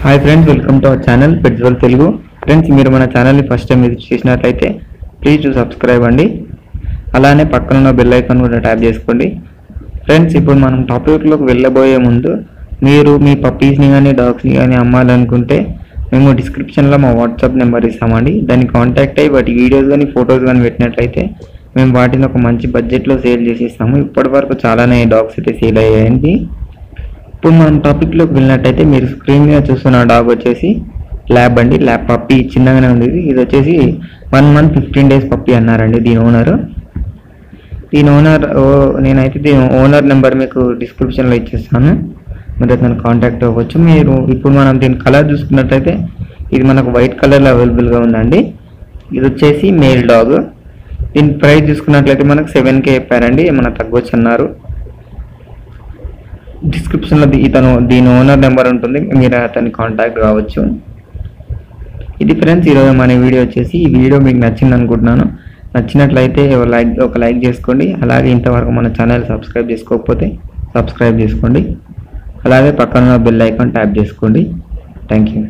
Hi friends, welcome to our channel pets world Telugu. Friends, మీరు మన ఛానల్ని ఫస్ట్ టైం విజిట్ చేసినట్లయితే ప్లీజ్ టు సబ్స్క్రైబ్ అండి. అలానే పక్కన ఉన్న బెల్ ఐకాన్ కూడా ట్యాప్ చేసుకోండి. ఫ్రెండ్స్, ఇప్పుడు మనం టాపిక్లోకి వెళ్ళబోయే ముందు మీరు మీ పప్పీస్ని కానీ డాగ్స్ని కానీ అమ్మాలనుకుంటే మేము డిస్క్రిప్షన్లో మా వాట్సాప్ నెంబర్ ఇస్తామండి. దాన్ని కాంటాక్ట్ అయ్యి వాటి వీడియోస్ కానీ ఫొటోస్ కానీ పెట్టినట్లయితే మేము వాటిని ఒక మంచి బడ్జెట్లో సేల్ చేసి ఇస్తాము. ఇప్పటి వరకు చాలానే డాగ్స్ అయితే సేల్ అయ్యాయండి. ఇప్పుడు మనం టాపిక్లోకి వెళ్ళినట్టయితే మీరు స్క్రీన్ మీద చూస్తున్న డాగ్ వచ్చేసి ల్యాబ్ అండి. ల్యాబ్ పప్పీ చిన్నగానే ఉంది. ఇది వచ్చేసి 1 month 15 days పప్పీ అన్నారండి దీని ఓనర్. నేనైతే దీని ఓనర్ నెంబర్ మీకు డిస్క్రిప్షన్లో ఇచ్చేస్తాను, మీరు అతను కాంటాక్ట్ అవ్వచ్చు. మీరు ఇప్పుడు మనం దీని కలర్ చూసుకున్నట్లయితే ఇది మనకు వైట్ కలర్లో అవైలబుల్గా ఉందండి. ఇది వచ్చేసి మేల్ డాగ్. దీని ప్రైస్ చూసుకున్నట్లయితే మనకు 7K చెప్పారండి, ఏమైనా తగ్గొచ్చు అన్నారు. డిస్క్రిప్షన్లో దీని ఓనర్ నెంబర్ ఉంటుంది, మీరు అతన్ని కాంటాక్ట్ కావచ్చు. ఇది ఫ్రెండ్స్ ఈరోజు మన వీడియో వచ్చేసి. ఈ వీడియో మీకు నచ్చింది అనుకుంటున్నాను. నచ్చినట్లయితే ఒక లైక్ చేసుకోండి. అలాగే ఇంతవరకు మన ఛానల్ సబ్స్క్రైబ్ చేసుకోకపోతే సబ్స్క్రైబ్ చేసుకోండి. అలాగే పక్కన బెల్ ఐకాన్ ట్యాప్ చేసుకోండి. Thank you.